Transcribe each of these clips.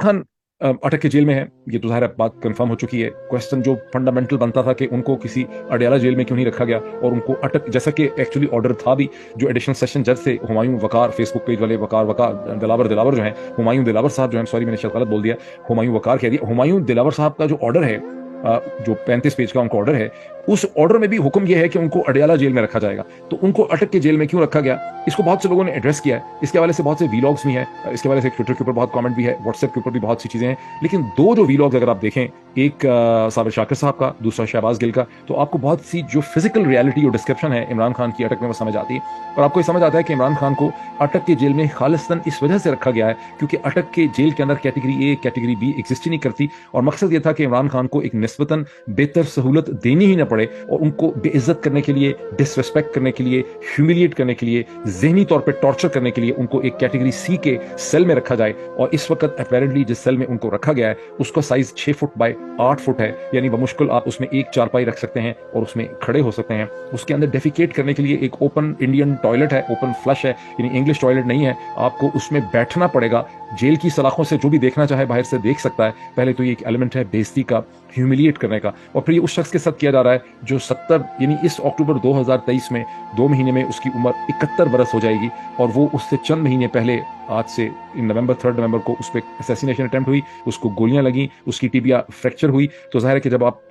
खान अटक के जेल में है, ये तो ज़ाहिर है बात कंफर्म हो चुकी है। क्वेश्चन जो फंडामेंटल बनता था कि उनको किसी अडयाला जेल में क्यों नहीं रखा गया और उनको अटक, जैसा कि एक्चुअली ऑर्डर था भी, जो एडिशनल सेशन जज थे हुमायूं वकार, फेसबुक पेज वाले वकार वकार दिलावर दिलावर जो है, हुमायूं दिलावर साहब जो है, सॉरी मैंने शायद गलत बोल दिया, हुमायूं वकार कह दिया, हुमायूं दिलावर साहब का जो ऑर्डर है, जो 35 पेज का उनका ऑर्डर है, उस ऑर्डर में भी हुक्म यह है कि उनको अडयाला जेल में रखा जाएगा। तो उनको अटक के जेल में क्यों रखा गया, इसको बहुत से लोगों ने एड्रेस किया है। इसके हवाले से बहुत से वीलॉग्स भी हैं, इसके हवाले से ट्विटर के ऊपर बहुत कमेंट भी है, व्हाट्सएप के ऊपर भी बहुत सी चीजें हैं। लेकिन दो जो वीलॉग्स अगर आप देखें, एक साबिर शाकिर साहब का, दूसरा शहबाज गिल का, तो आपको बहुत सी जो फिजिकल रियलिटी और डिस्क्रिप्शन है इमरान खान की अटक में वो समझ आती है। और आपको ये समझ आता है कि इमरान खान को अटक के जेल में खालिस्तन इस वजह से रखा गया है क्योंकि अटक के जेल के अंदर category A category B exist ही नहीं करती, और मकसद ये था कि इमरान खान को एक निस्बतन बेहतर सहूलत देनी ही ना पड़े और उनको बेइज्जत करने के लिए, डिसरिस्पेक्ट करने के लिए, ह्यूमिलिएट करने के लिए, जहनी तौर पर टॉर्चर करने के लिए उनको एक कैटेगरी सी के सेल में रखा जाए। और इस वक्त अपेरेंटली जिस सेल में उनको रखा गया है उसका साइज 6 फुट बाय 8 फुट है, यानी बमुश्किल आप उसमें एक चारपाई रख सकते हैं और उसमें खड़े हो सकते हैं। उसके अंदर डेफिकेट करने के लिए एक ओपन इंडियन टॉयलेट है, ओपन फ्लश है, यानी इंग्लिश टॉयलेट नहीं है, आपको उसमें बैठना पड़ेगा। जेल की सलाखों से जो भी देखना चाहे बाहर से देख सकता है। पहले तो ये एक एलिमेंट है बेइज्जती का, ह्यूमिलिएट करने का, और फिर ये उस शख्स के साथ किया जा रहा है जो 70 यानी इस अक्टूबर 2023 में 2 महीने में उसकी उम्र 71 बरस हो जाएगी, और वो उससे चंद महीने पहले, आज से नवंबर 3 नवंबर को उस पर असैसिनेशन अटेम्प्ट हुई, उसको गोलियां लगी, उसकी टिबिया फ्रैक्चर हुई। तो जाहिर है कि जब आप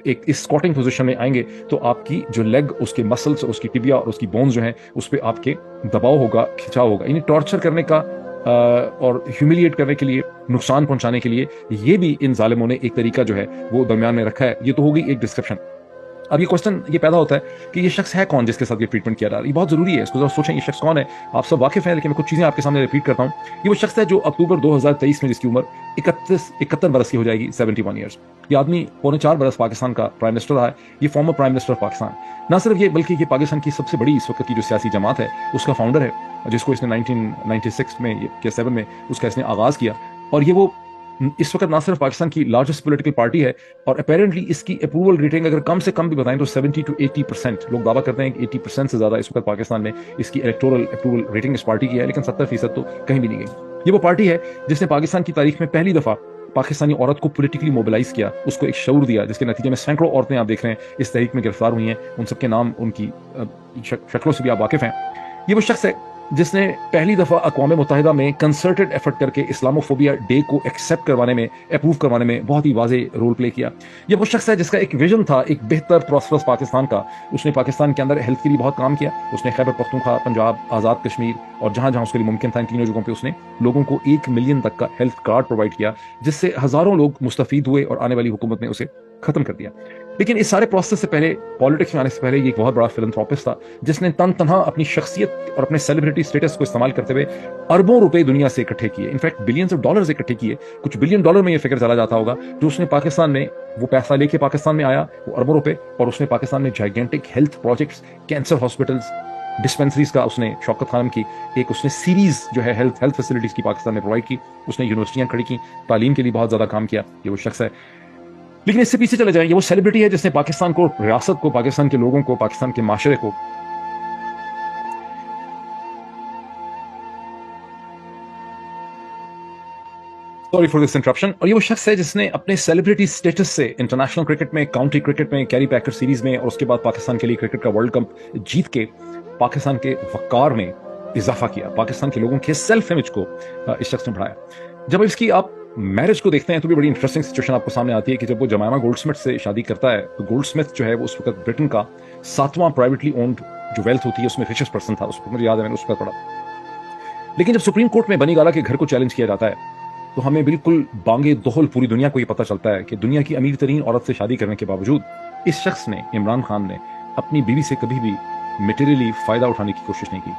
एक इस स्क्वाटिंग पोजीशन में आएंगे तो आपकी जो लेग, उसके मसल्स, उसकी टिबिया और उसकी बोन्स जो हैं उस पर आपके दबाव होगा, खिंचाव होगा, यानी टॉर्चर करने का और ह्यूमिलिएट करने के लिए, नुकसान पहुंचाने के लिए, ये भी इन जालिमों ने एक तरीका जो है वो दरमियान में रखा है। ये तो होगी एक डिस्क्रिप्शन। अब ये क्वेश्चन ये पैदा होता है कि ये शख्स है कौन जिसके साथ ये ट्रीटमेंट किया जा रहा है। ये बहुत जरूरी है, इसको जरा सोचें, ये शख्स कौन है। आप सब वाकिफ हैं, लेकिन मैं कुछ चीजें आपके सामने रिपीट करता हूँ। ये वो शख्स है जो अक्टूबर 2023 में जिसकी उम्र 71 बरस की हो जाएगी, 71 ईयर्स। ये आदमी 4.25 बरस पाकिस्तान का प्राइम मिनिस्टर रहा है। ये former prime minister of Pakistan. ना सिर्फ ये, बल्कि ये पाकिस्तान की सबसे बड़ी इस वक्त की जो सियासी जमात है उसका फाउंडर है, जिसको इसने 1996 में या 7 में उसका इसने आगाज किया। और ये वो इस वक्त ना सिर्फ पाकिस्तान की लार्जेस्ट पॉलिटिकल पार्टी है, और अपेरेंटली इसकी अप्रूवल रेटिंग अगर कम से कम भी बताएं तो 70 to 80%, लोग दावा करते हैं कि 80% से ज्यादा इस वक्त पाकिस्तान में इसकी इलेक्टोरल अप्रूवल रेटिंग इस पार्टी की है, लेकिन 70% तो कहीं भी नहीं गई। ये वो पार्टी है जिसने पाकिस्तान की तारीख में पहली दफा पाकिस्तानी औरत को पॉलिटिकली मोबिलाइज किया, उसको एक शऊर दिया, जिसके नतीजे में सैकड़ों औरतें आप देख रहे हैं इस तहरीक में गिरफ्तार हुई हैं। उन सबके नाम, उनकी शक्लों से भी आप वाकिफ हैं। ये वो शख्स है जिसने पहली दफा अक़वाम मुत्तहिदा में कंसर्टेड एफर्ट करके इस्लामोफोबिया डे को एक्सेप्ट करवाने में, अप्रूव करवाने में बहुत ही वाज़े रोल प्ले किया। ये वो शख्स है जिसका एक विजन था एक बेहतर प्रॉस्परस पाकिस्तान का। उसने पाकिस्तान के अंदर हेल्थ के लिए बहुत काम किया। उसने खैबर पख्तूनख्वा, पंजाब, आज़ाद कश्मीर और जहां जहां उसके लिए मुमकिन था इन तीनों जगहों पर उसने लोगों को 1 मिलियन तक का हेल्थ कार्ड प्रोवाइड किया, जिससे हजारों लोग मुस्तफीद हुए और आने वाली हुकूमत ने उसे खत्म कर दिया। लेकिन इस सारे प्रोसेस से पहले, पॉलिटिक्स में आने से पहले, ये एक बहुत बड़ा फिलंथ्रोपिस्ट था जिसने तन तनहा अपनी शख्सियत और अपने सेलिब्रिटी स्टेटस को इस्तेमाल करते हुए अरबों रुपए दुनिया से इकट्ठे किए, इनफैक्ट बिलियंस ऑफ डॉलर्स इकट्ठे किए। कुछ बिलियन डॉलर में ये फिक्र चला जाता होगा जो उसने पाकिस्तान में, वो पैसा लेके पाकिस्तान में आया, वो अरबों रुपए, और उसने पाकिस्तान में gigantic health projects, cancer hospitals, dispensaries का उसने, शौकत खानम की एक उसने सीरीज जो है हेल्थ फैसिलिटीज की पाकिस्तान में प्रोवाइड की। उसने यूनिवर्सिटियां खड़ी की, तालीम के लिए बहुत ज्यादा काम किया। ये वो शख्स है। लेकिन इससे पीछे चले जाएं, ये वो सेलिब्रिटी है जिसने पाकिस्तान को, रियासत को, पाकिस्तान के लोगों को, पाकिस्तान के माशरे को सॉरी फॉर दिस इंटरप्शन। और ये वो शख्स है जिसने अपने सेलिब्रिटी स्टेटस से इंटरनेशनल क्रिकेट में, काउंटी क्रिकेट में, कैरी पैकर सीरीज में और उसके बाद पाकिस्तान के लिए क्रिकेट का वर्ल्ड कप जीत के पाकिस्तान के वकार में इजाफा किया, पाकिस्तान के लोगों के सेल्फ इमेज को इस शख्स ने बढ़ाया। जब इसकी आप मैरिज को देखते हैं तो भी बड़ी इंटरेस्टिंग सिचुएशन आपको सामने आती है कि जब वो जमायमा गोल्डस्मिथ से शादी करता है तो गोल्डस्मिथ जो है वो उस वक्त ब्रिटेन का 7वां प्राइवेटली ओन्ड जो वेल्थ होती है उसमें रिचेस्ट पर्सन था, उसको मुझे याद है, मैंने उस पर पढ़ा। लेकिन जब सुप्रीम कोर्ट में बनी गाला के घर को चैलेंज किया जाता है तो हमें बिल्कुल बांगे दोहल पूरी दुनिया को ये पता चलता है कि दुनिया की अमीर तरीन औरत से शादी करने के बावजूद इस शख्स ने, इमरान खान ने, अपनी बीवी से कभी भी मटेरियली फायदा उठाने की कोशिश नहीं की।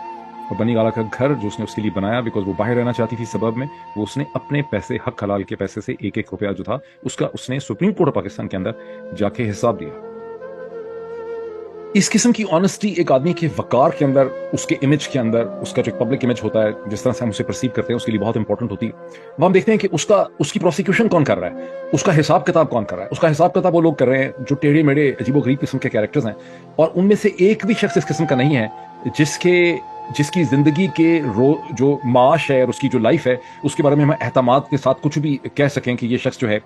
और बनी गाला का घर जो उसने उसके लिए बनाया, बिकॉज वो बाहर रहना चाहती थी सबब में, वो उसने अपने पैसे, हक हलाल के पैसे से एक एक रुपया जो था उसका उसने सुप्रीम कोर्ट ऑफ पाकिस्तान के अंदर जाके हिसाब दिया। इस किस्म की ऑनेस्टी एक आदमी के वकार के अंदर, उसके इमेज के अंदर, उसका जो एक पब्लिक इमेज होता है, जिस तरह से हम उसे परसीव करते हैं, उसके लिए बहुत इंपॉर्टेंट होती है। अब हम देखते हैं कि उसकी प्रोसिक्यूशन कौन कर रहा है, उसका हिसाब किताब कौन कर रहा है। उसका हिसाब किताब वो लोग कर रहे हैं जो टेढ़े मेढ़े अजीबोगरीब किस्म के कैरेक्टर्स हैं, और उनमें से एक भी शख्स इस किस्म का नहीं है जिसकी जिंदगी के जो माश है और उसकी जो लाइफ है, उसके बारे में हम एहतमाद के साथ कुछ भी कह सकें कि ये शख्स जो है